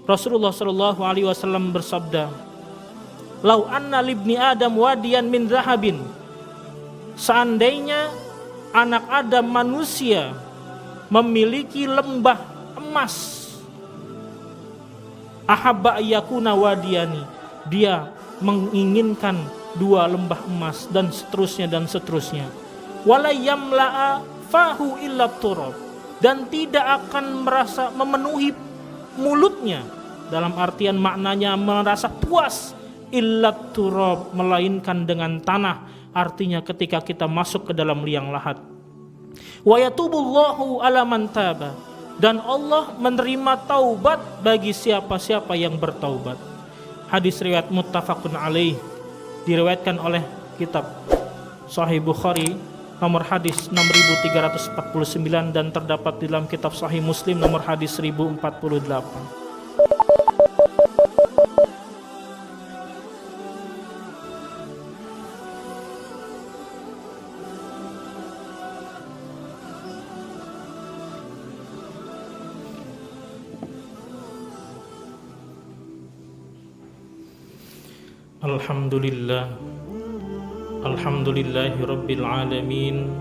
Rasulullah Shallallahu Alaihi Wasallam bersabda, "Lau anna libni Adam wadiyan min zahabin." Seandainya anak Adam manusia memiliki lembah emas, ahabba ayyakuna wadiyani, dia menginginkan 2 lembah emas, dan seterusnya. Wala yamla'a fahu illa turab, dan tidak akan merasa memenuhi mulutnya, dalam artian maknanya merasa puas, illa turab, melainkan dengan tanah. Artinya ketika kita masuk ke dalam liang lahat. Wa yatubullahu ala man taba, dan Allah menerima taubat bagi siapa-siapa yang bertaubat. Hadis riwayat muttafaqun alaih, diriwayatkan oleh kitab Sahih Bukhari nomor hadis 6349, dan terdapat dalam kitab Sahih Muslim nomor hadis 1048. Alhamdulillahi rabbil alamin,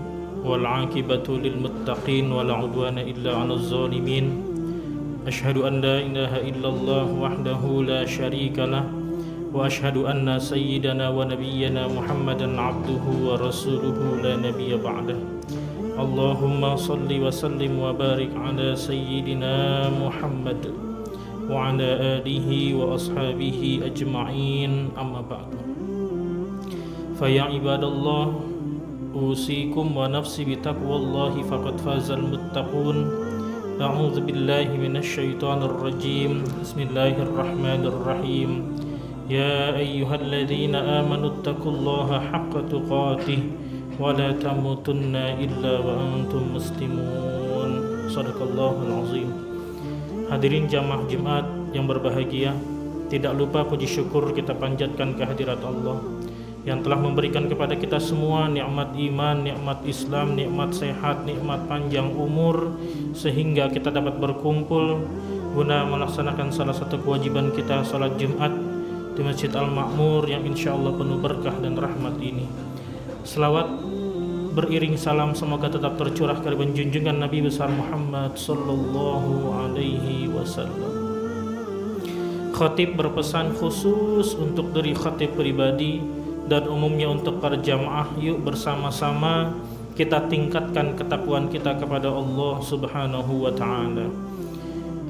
wal aqibatu lil muttaqin, wala udwana illa 'alal zalimin. Asyhadu an la ilaha illallah wahdahu la syarika lah, wa asyhadu anna sayyidana wa nabiyyana Muhammadan 'abduhu wa rasuluhu la nabiyya ba'dah. Allahumma salli wa sallim wa barik ala sayyidina Muhammad wa ala alihi wa ashabihi ajma'in, amma ba'du. Faya ibadallah, usikum wa nafsi bitaqwallahi faqad fazal muttaqun. A'udzu billahi minasyaitonir rajim. Bismillahirrahmanirrahim. Ya ayyuhalladzina amanu taqullaha haqqa tuqatih wa la tamutunna illa wa antum muslimun. Shadaqallahul azim. Hadirin jamaah Jumat yang berbahagia, tidak lupa puji syukur kita panjatkan kehadirat Allah yang telah memberikan kepada kita semua nikmat iman, nikmat Islam, nikmat sehat, nikmat panjang umur, sehingga kita dapat berkumpul guna melaksanakan salah satu kewajiban kita, salat Jumat di Masjid Al-Ma'mur yang insya Allah penuh berkah dan rahmat ini. Selawat beriring salam semoga tetap tercurah kepada junjungan Nabi besar Muhammad sallallahu alaihi wasallam. Khatib berpesan khusus untuk diri khatib pribadi dan umumnya untuk para jamaah, yuk bersama-sama kita tingkatkan ketakwaan kita kepada Allah Subhanahu wa taala.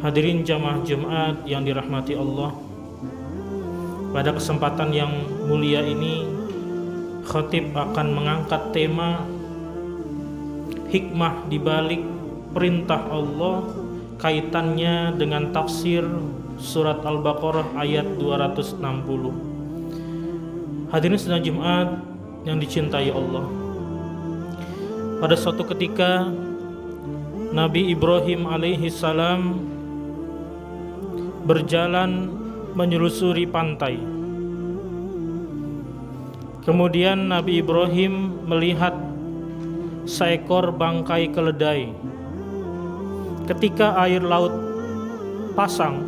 Hadirin jamaah Jumat yang dirahmati Allah, pada kesempatan yang mulia ini khatib akan mengangkat tema hikmah di balik perintah Allah, kaitannya dengan tafsir surat Al-Baqarah ayat 260. Hadirin sedang Jumat yang dicintai Allah, pada suatu ketika Nabi Ibrahim alaihi salam berjalan menyelusuri pantai. Kemudian Nabi Ibrahim melihat seekor bangkai keledai. Ketika air laut pasang,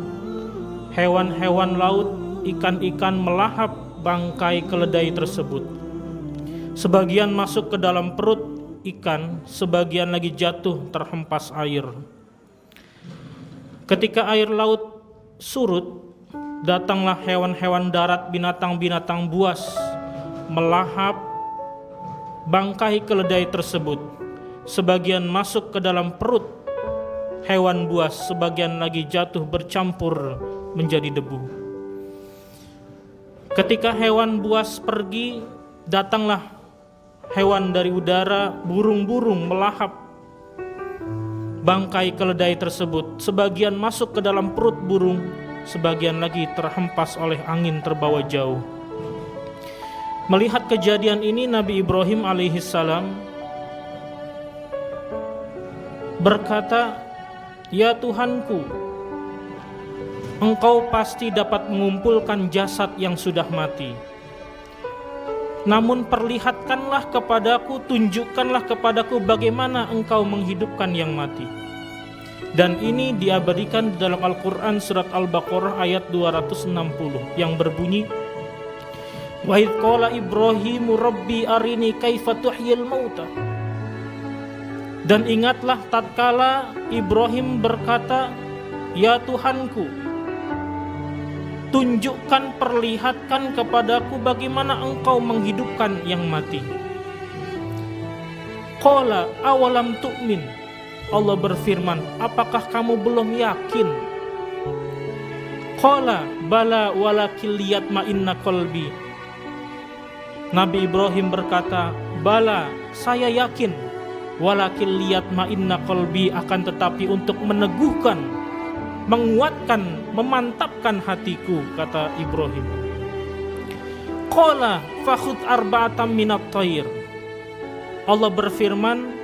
hewan-hewan laut, ikan-ikan melahap bangkai keledai tersebut. Sebagian masuk ke dalam perut ikan, sebagian lagi jatuh terhempas air. Ketika air laut surut, datanglah hewan-hewan darat, binatang-binatang buas melahap bangkai keledai tersebut. Sebagian masuk ke dalam perut hewan buas, sebagian lagi jatuh bercampur menjadi debu. Ketika hewan buas pergi, datanglah hewan dari udara, burung-burung melahap bangkai keledai tersebut. Sebagian masuk ke dalam perut burung, sebagian lagi terhempas oleh angin terbawa jauh. Melihat kejadian ini, Nabi Ibrahim alaihissalam berkata, "Ya Tuhanku, Engkau pasti dapat mengumpulkan jasad yang sudah mati. Namun perlihatkanlah kepadaku, tunjukkanlah kepadaku bagaimana Engkau menghidupkan yang mati." Dan ini diabadikan di dalam Al-Quran surat Al-Baqarah ayat 260 yang berbunyi, wa idh qala Ibrahimu rabbi arini kaifa tuhyil mauta. Dan ingatlah tatkala Ibrahim berkata, ya Tuhanku, tunjukkan, perlihatkan kepadaku bagaimana engkau menghidupkan yang mati. Qala awalam tu'min. Allah berfirman, apakah kamu belum yakin? Qala bala walakin liyatma'inna qalbi. Nabi Ibrahim berkata, bala, saya yakin, walakin liyatma'inna qalbi, akan tetapi untuk meneguhkan, menguatkan, memantapkan hatiku, kata Ibrahim. Qala fakhud arba'atam minat thair. Allah berfirman,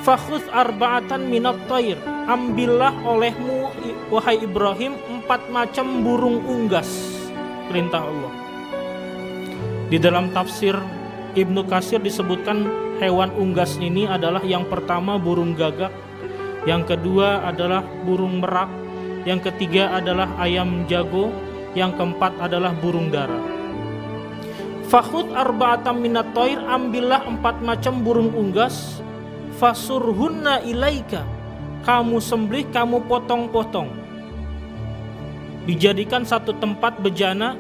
fakhud arba'atan minat thair, ambillah olehmu wahai Ibrahim 4 macam burung unggas, perintah Allah. Di dalam tafsir Ibnu Katsir disebutkan hewan unggas ini adalah yang pertama burung gagak, yang kedua adalah burung merak, yang ketiga adalah ayam jago, yang keempat adalah burung dara. Fakhud arba'atan minat thair, ambillah 4 macam burung unggas, fasurhunna ilaika, kamu sembelih, kamu potong-potong, dijadikan satu tempat bejana.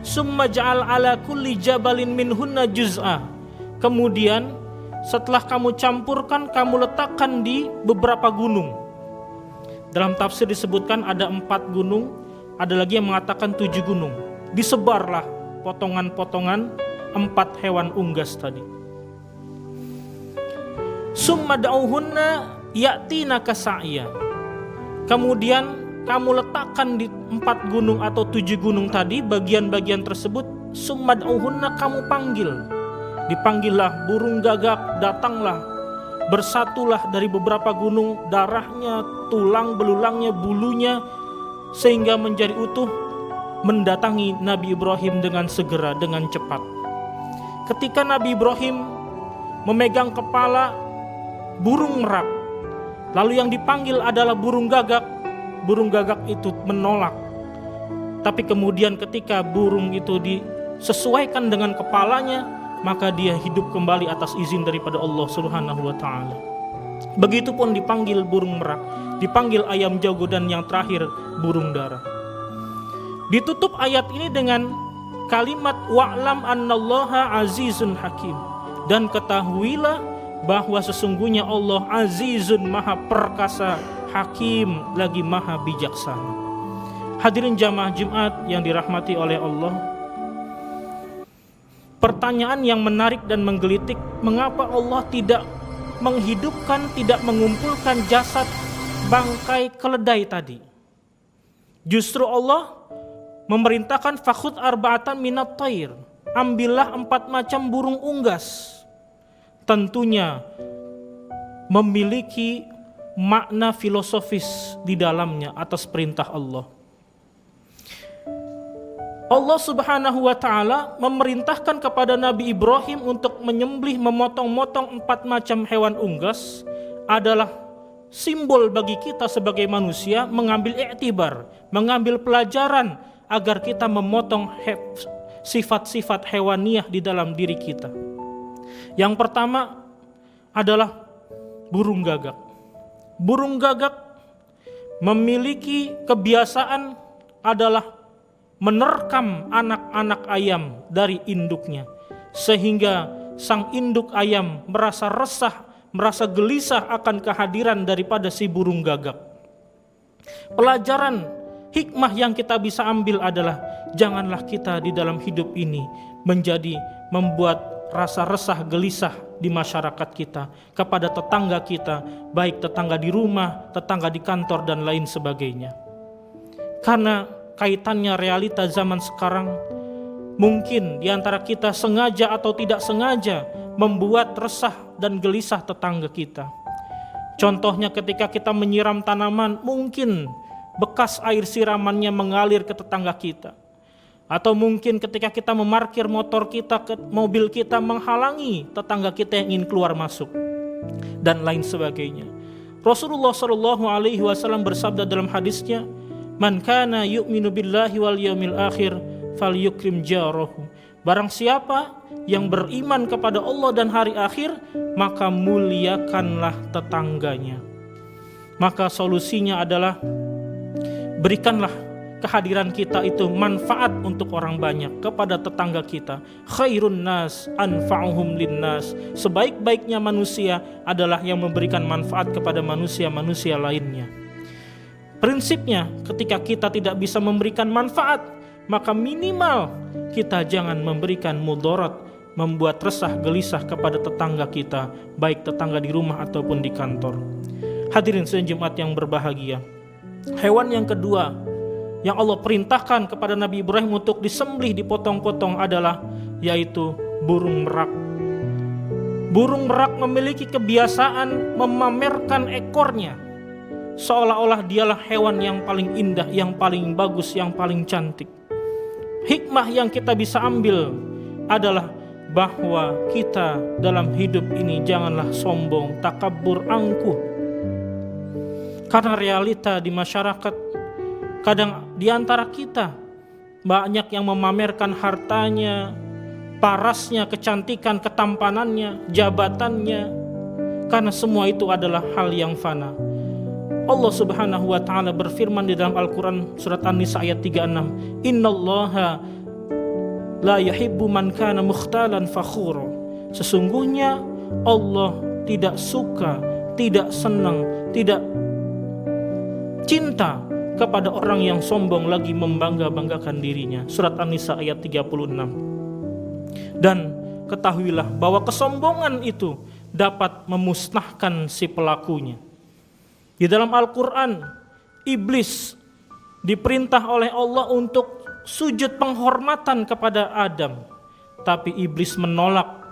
Summa ja'al ala kulli jabalin minhunna juz'a, kemudian setelah kamu campurkan, kamu letakkan di beberapa gunung. Dalam tafsir disebutkan ada 4 gunung, ada lagi yang mengatakan 7 gunung. Disebarlah potongan-potongan 4 hewan unggas tadi. Summa da'uhunna ya'tina kasa'ya, kemudian kamu letakkan di 4 gunung atau 7 gunung tadi, bagian-bagian tersebut. Summa da'uhunna, kamu panggil, dipanggillah burung gagak, datanglah, bersatulah dari beberapa gunung, darahnya, tulang belulangnya, bulunya, sehingga menjadi utuh, mendatangi Nabi Ibrahim dengan segera, dengan cepat. Ketika Nabi Ibrahim memegang kepala burung merak, lalu yang dipanggil adalah burung gagak, burung gagak itu menolak. Tapi kemudian ketika burung itu disesuaikan dengan kepalanya, maka dia hidup kembali atas izin daripada Allah Subhanahu wa ta'ala. Begitupun dipanggil burung merak, dipanggil ayam jago, dan yang terakhir burung dara. Ditutup ayat ini dengan kalimat wa'lam annallaha azizun hakim, dan ketahuilah bahwa sesungguhnya Allah azizun, maha perkasa, hakim, lagi maha bijaksana. Hadirin jamaah Jumat yang dirahmati oleh Allah, pertanyaan yang menarik dan menggelitik, mengapa Allah tidak menghidupkan, tidak mengumpulkan jasad bangkai keledai tadi? Justru Allah memerintahkan fakhud arba'atan minat thair, ambillah 4 macam burung unggas. Tentunya memiliki makna filosofis di dalamnya atas perintah Allah. Allah Subhanahu wa ta'ala memerintahkan kepada Nabi Ibrahim untuk menyembelih, memotong-motong 4 macam hewan unggas, adalah simbol bagi kita sebagai manusia mengambil iktibar, mengambil pelajaran agar kita memotong sifat-sifat hewaniah di dalam diri kita. Yang pertama adalah burung gagak. Burung gagak memiliki kebiasaan adalah menerkam anak-anak ayam dari induknya, sehingga sang induk ayam merasa resah, merasa gelisah akan kehadiran daripada si burung gagak. Pelajaran hikmah yang kita bisa ambil adalah janganlah kita di dalam hidup ini membuat rasa resah gelisah di masyarakat kita, kepada tetangga kita, baik tetangga di rumah, tetangga di kantor, dan lain sebagainya. Karena kaitannya realita zaman sekarang, mungkin di antara kita sengaja atau tidak sengaja membuat resah dan gelisah tetangga kita. Contohnya ketika kita menyiram tanaman, mungkin bekas air siramannya mengalir ke tetangga kita. Atau mungkin ketika kita memarkir motor kita, mobil kita menghalangi tetangga kita yang ingin keluar masuk, dan lain sebagainya. Rasulullah Shallallahu Alaihi Wasallam bersabda dalam hadisnya, "Man kana yu'minu billahi wal yawmil akhir, falyukrim jarahu." Barang siapa yang beriman kepada Allah dan hari akhir, maka muliakanlah tetangganya. Maka solusinya adalah berikanlah kehadiran kita itu manfaat untuk orang banyak kepada tetangga kita. Khairun nas anfa'uhum linnas. Sebaik-baiknya manusia adalah yang memberikan manfaat kepada manusia-manusia lainnya. Prinsipnya, ketika kita tidak bisa memberikan manfaat, maka minimal kita jangan memberikan mudarat, membuat resah gelisah kepada tetangga kita, baik tetangga di rumah ataupun di kantor. Hadirin sidang Jumat yang berbahagia, hewan yang kedua yang Allah perintahkan kepada Nabi Ibrahim untuk disembelih, dipotong-potong adalah yaitu burung merak. Burung merak memiliki kebiasaan memamerkan ekornya, seolah-olah dialah hewan yang paling indah, yang paling bagus, yang paling cantik. Hikmah yang kita bisa ambil adalah bahwa kita dalam hidup ini janganlah sombong, takabur, angkuh. Karena realita di masyarakat, kadang di antara kita banyak yang memamerkan hartanya, parasnya, kecantikan, ketampanannya, jabatannya, karena semua itu adalah hal yang fana. Allah Subhanahu wa taala berfirman di dalam Al-Qur'an surat An-Nisa ayat 36, "Innallaha la yuhibbu man kana mukhtalan fakhura." Sesungguhnya Allah tidak suka, tidak senang, tidak cinta kepada orang yang sombong lagi membangga-banggakan dirinya. Surat An-Nisa ayat 36. Dan ketahuilah bahwa kesombongan itu dapat memusnahkan si pelakunya. Di dalam Al-Quran, iblis diperintah oleh Allah untuk sujud penghormatan kepada Adam. Tapi iblis menolak.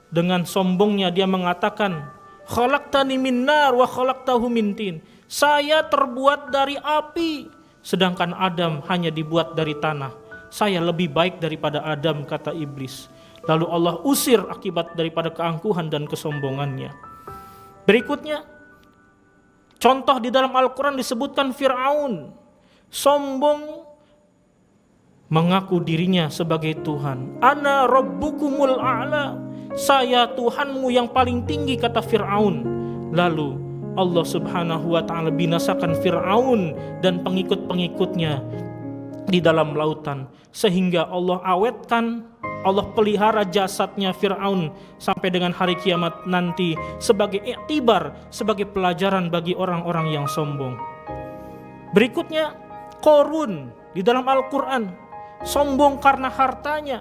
Dengan sombongnya dia mengatakan, "Khalaqtani min nar wa khalaqtahu min tin." Saya terbuat dari api, sedangkan Adam hanya dibuat dari tanah. Saya lebih baik daripada Adam, kata iblis. Lalu Allah usir akibat daripada keangkuhan dan kesombongannya. Berikutnya, contoh di dalam Al-Quran disebutkan Fir'aun. Sombong, mengaku dirinya sebagai Tuhan. "Ana rabbukumul a'la." Saya Tuhanmu yang paling tinggi, kata Fir'aun. Lalu Allah Subhanahu wa ta'ala binasakan Fir'aun dan pengikut-pengikutnya di dalam lautan, sehingga Allah awetkan, Allah pelihara jasadnya Fir'aun sampai dengan hari kiamat nanti sebagai iktibar, sebagai pelajaran bagi orang-orang yang sombong. Berikutnya, Qarun di dalam Al-Quran, sombong karena hartanya,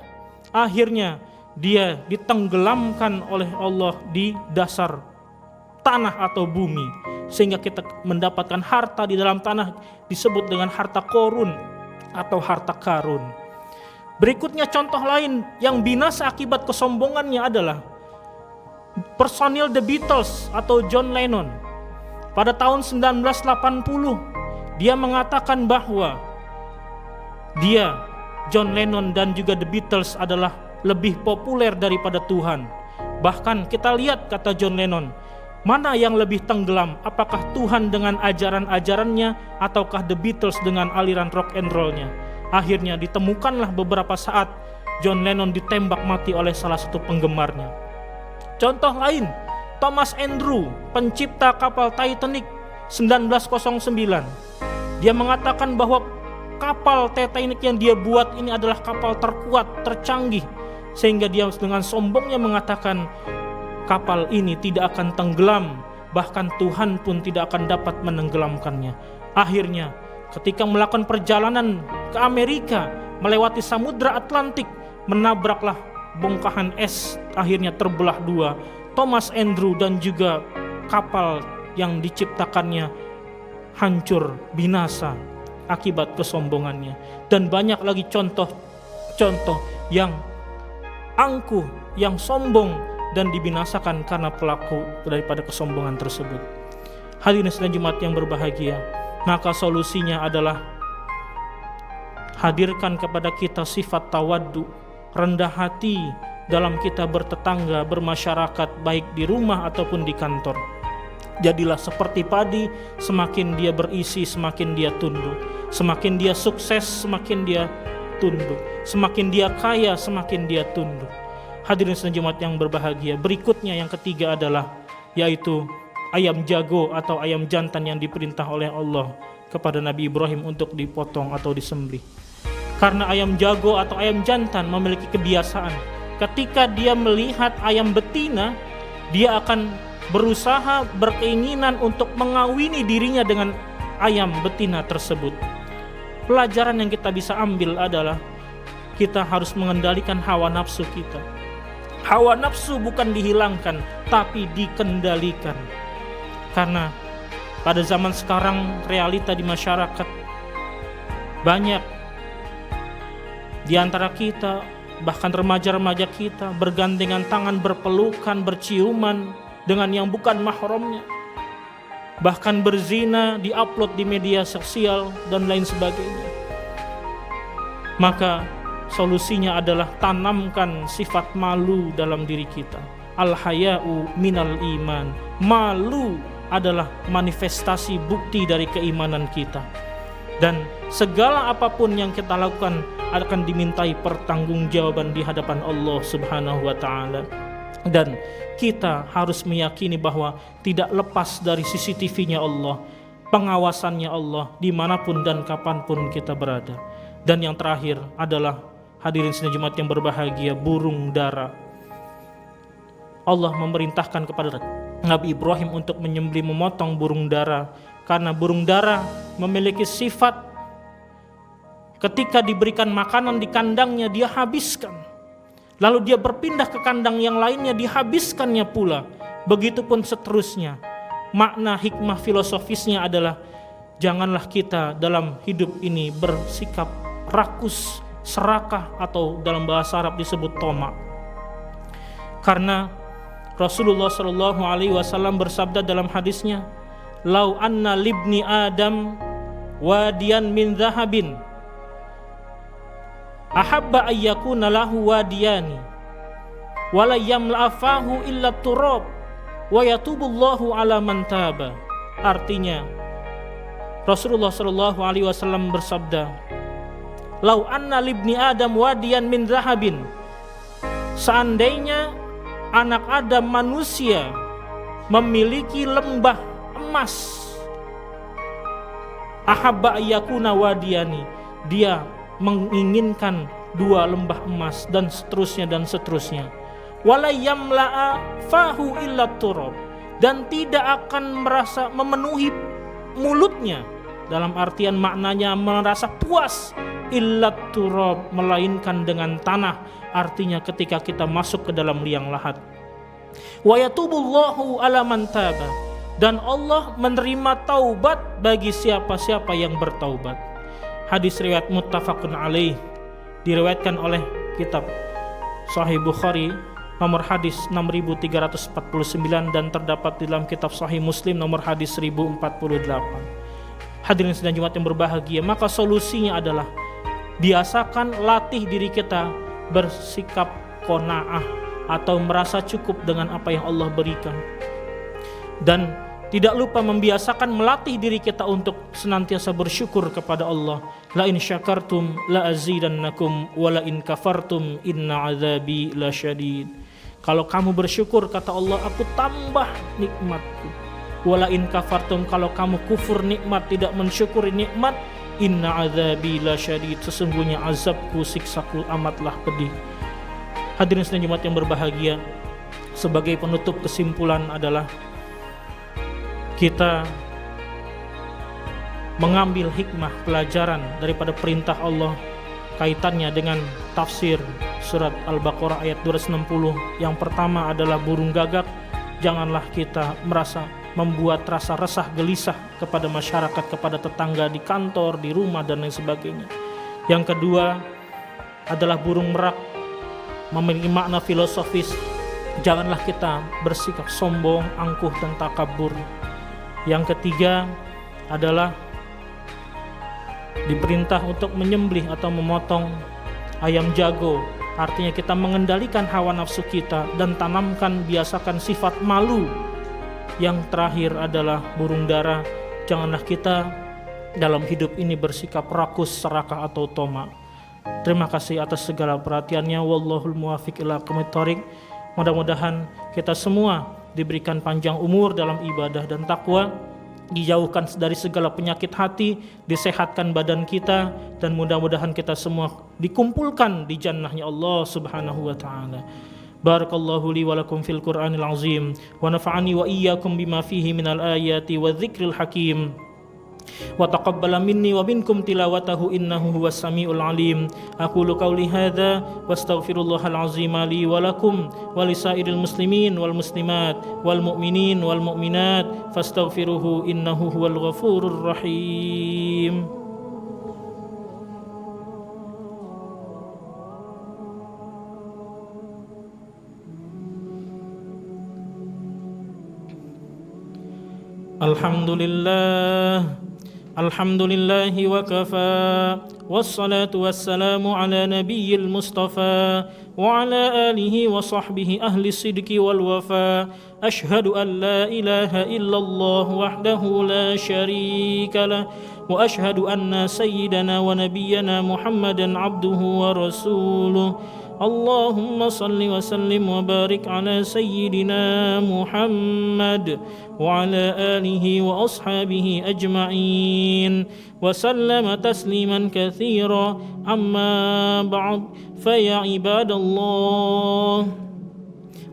akhirnya dia ditenggelamkan oleh Allah di dasar tanah atau bumi, sehingga kita mendapatkan harta di dalam tanah disebut dengan harta Qarun atau harta karun. Berikutnya contoh lain yang binasa akibat kesombongannya adalah personil The Beatles atau John Lennon. Pada tahun 1980 dia mengatakan bahwa dia, John Lennon dan juga The Beatles adalah lebih populer daripada Tuhan. Bahkan kita lihat, kata John Lennon, mana yang lebih tenggelam? Apakah Tuhan dengan ajaran-ajarannya ataukah The Beatles dengan aliran rock and roll-nya? Akhirnya ditemukanlah beberapa saat John Lennon ditembak mati oleh salah satu penggemarnya. Contoh lain, Thomas Andrew, pencipta kapal Titanic 1909. Dia mengatakan bahwa kapal Titanic yang dia buat ini adalah kapal terkuat, tercanggih, sehingga dia dengan sombongnya mengatakan kapal ini tidak akan tenggelam, bahkan Tuhan pun tidak akan dapat menenggelamkannya. Akhirnya ketika melakukan perjalanan ke Amerika melewati Samudra Atlantik, menabraklah bongkahan es, akhirnya terbelah dua. Thomas Andrew dan juga kapal yang diciptakannya hancur, binasa akibat kesombongannya. Dan banyak lagi contoh-contoh yang angkuh, yang sombong dan dibinasakan karena pelaku daripada kesombongan tersebut. Hadirin sidang Jumat yang berbahagia, maka solusinya adalah hadirkan kepada kita sifat tawaddu, rendah hati dalam kita bertetangga, bermasyarakat, baik di rumah ataupun di kantor. Jadilah seperti padi, semakin dia berisi, semakin dia tunduk. Semakin dia sukses, semakin dia tunduk. Semakin dia kaya, semakin dia tunduk. Hadirin sidang Jumat yang berbahagia, berikutnya yang ketiga adalah yaitu ayam jago atau ayam jantan yang diperintah oleh Allah kepada Nabi Ibrahim untuk dipotong atau disembelih. Karena ayam jago atau ayam jantan memiliki kebiasaan, ketika dia melihat ayam betina, dia akan berusaha, berkeinginan untuk mengawini dirinya dengan ayam betina tersebut. Pelajaran yang kita bisa ambil adalah kita harus mengendalikan hawa nafsu kita. Hawa nafsu bukan dihilangkan, tapi dikendalikan. Karena pada zaman sekarang realita di masyarakat, banyak di antara kita, bahkan remaja-remaja kita, bergandengan tangan, berpelukan, berciuman dengan yang bukan mahramnya, bahkan berzina, diupload di media sosial dan lain sebagainya. Maka solusinya adalah tanamkan sifat malu dalam diri kita. Al-haya'u minal iman. Malu adalah manifestasi bukti dari keimanan kita. Dan segala apapun yang kita lakukan akan dimintai pertanggungjawaban di hadapan Allah Subhanahu wa taala. Dan kita harus meyakini bahwa tidak lepas dari CCTV-nya Allah, pengawasannya Allah dimanapun dan kapanpun kita berada. Dan yang terakhir adalah hadirin sidang Jumat yang berbahagia, burung dara. Allah memerintahkan kepada Nabi Ibrahim untuk menyembelih, memotong burung dara, karena burung dara memiliki sifat ketika diberikan makanan di kandangnya dia habiskan. Lalu dia berpindah ke kandang yang lainnya, dihabiskannya pula. Begitupun seterusnya. Makna hikmah filosofisnya adalah janganlah kita dalam hidup ini bersikap rakus, serakah, atau dalam bahasa Arab disebut tomak. Karena Rasulullah SAW bersabda dalam hadisnya, "Lau anna libni Adam wadiyan min zahabin ahabba ayyakuna lahu wadiyani wala yamla'afahu illa turab wa yatubullahu ala man taba." Artinya Rasulullah SAW bersabda, "Lau anna libni Adam wadiyan min zahabin." Seandainya anak Adam manusia memiliki lembah emas, ahabba ayyakuna wadiyani, dia menginginkan 2 lembah emas, dan seterusnya dan seterusnya. Wala yamla'a fahu illa turab, dan tidak akan merasa memenuhi mulutnya, dalam artian maknanya merasa puas, illa turab, melainkan dengan tanah. Artinya ketika kita masuk ke dalam liang lahat. Wa yatubullahu ala man taba, dan Allah menerima taubat bagi siapa-siapa yang bertaubat. Hadis riwayat muttafaqun alaih, diriwayatkan oleh kitab Sahih Bukhari nomor hadis 6349 dan terdapat di dalam kitab Sahih Muslim nomor hadis 1048. Hadirin sidang Jumat yang berbahagia, maka solusinya adalah biasakan latih diri kita bersikap qanaah atau merasa cukup dengan apa yang Allah berikan. Dan tidak lupa membiasakan melatih diri kita untuk senantiasa bersyukur kepada Allah. La in syakartum la azidannakum wa la in kafartum inna azabi lasyadid. Kalau kamu bersyukur, kata Allah, aku tambah nikmatku. Wa la in kafartum, kalau kamu kufur nikmat, tidak mensyukuri nikmat, inna azabi lasyadid, sesungguhnya azabku, siksaku amatlah pedih. Hadirin sidang Jumat yang berbahagia, sebagai penutup kesimpulan adalah kita mengambil hikmah pelajaran daripada perintah Allah kaitannya dengan tafsir surat Al-Baqarah ayat 260. Yang pertama adalah burung gagak. Janganlah kita merasa membuat rasa resah gelisah kepada masyarakat, kepada tetangga, di kantor, di rumah, dan lain sebagainya. Yang kedua adalah burung merak, memiliki makna filosofis. Janganlah kita bersikap sombong, angkuh, dan takabur. Yang ketiga adalah diperintah untuk menyembelih atau memotong ayam jago. Artinya kita mengendalikan hawa nafsu kita dan tanamkan, biasakan sifat malu yang terakhir adalah burung dara. Janganlah kita dalam hidup ini bersikap rakus, serakah atau tamak. Terima kasih atas segala perhatiannya. Wallahul muwaffiq ila aqwamit thoriq. Mudah-mudahan kita semua diberikan panjang umur dalam ibadah dan takwa, dijauhkan dari segala penyakit hati, disehatkan badan kita, dan mudah-mudahan kita semua dikumpulkan di jannahnya Allah Subhanahu wa taala. Barakallahu li wa lakum fil Qur'anil azim wa nafa'ani wa iyyakum bima fihi minal ayati wa dzikril hakim. Wa taqabbala minni wa minkum tilawatahu innahu huwas samiul alim. Aqulu qawli hadza wastaghfirullahal azim li wa lakum wa lisairil muslimin wal muslimat wal mu'minin wal mu'minat fastaghfiruhu innahu huwal ghafurur rahim. Alhamdulillah. Alhamdulillahi wa kafa, wassalatu wassalamu ala nabiyyil mustafa wa ala alihi wa sahbihi ahli sidqi wal wafa. Ashhadu an la ilaha illallah wahdahu la syarika lah, wa ashhadu anna sayyidana wa nabiyyana Muhammadan abduhu wa rasuluh. Allahumma salli wa sallim wa barik ala sayyidina Muhammad wa ala alihi wa ashabihi ajma'in wa sallama tasliman katsira. Amma ba'd, fa ya ibadallah,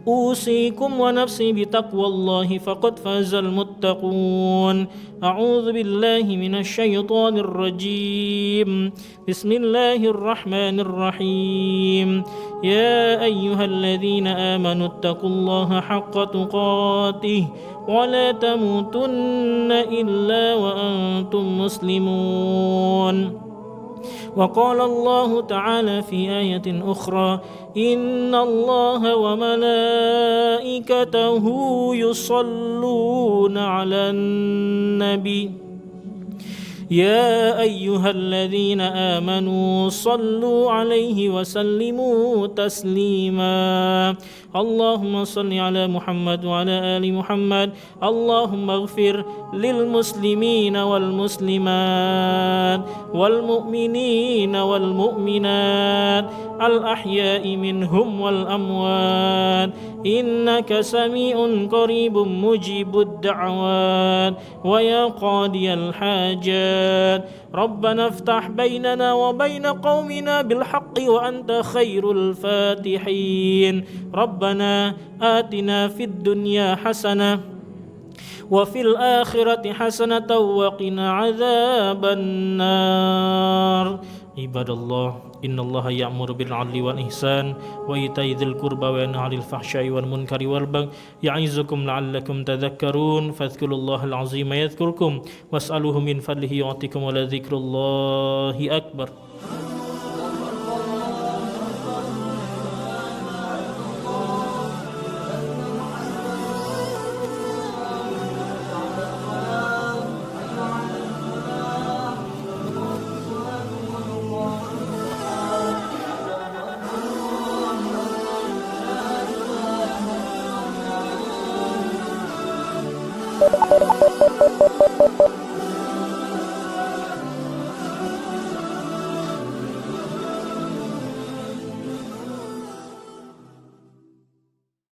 أوصيكم ونفسي بتقوى الله فقد فاز المتقون. أعوذ بالله من الشيطان الرجيم. بسم الله الرحمن الرحيم. يا أيها الذين آمنوا اتقوا الله حق تقاته ولا تموتن إلا وأنتم مسلمون. وقال الله تعالى في آية أخرى: إن الله وملائكته يصلون على النبي يا أيها الذين آمنوا صلوا عليه وسلموا تسليما. اللهم صل على محمد وعلى آل محمد. اللهم اغفر للمسلمين والمسلمات والمؤمنين والمؤمنات الأحياء منهم والأموات إنك سميع قريب مجيب الدعوات ويا قاضي الحاجات. ربنا افتح بيننا وبين قومنا بالحق وأنت خير الفاتحين. ربنا آتنا في الدنيا حسنة وفي الآخرة حسنة وقنا عذاب النار. عباد الله، إن الله يأمر بالعدل والإحسان وإيتاء ذي القربى وينهى عن الفحشاء والمنكر والبغي يعظكم لعلكم تذكرون. فاذكروا الله العظيم يذكركم واسألوه من فضله يعطكم ولذكر الله أكبر.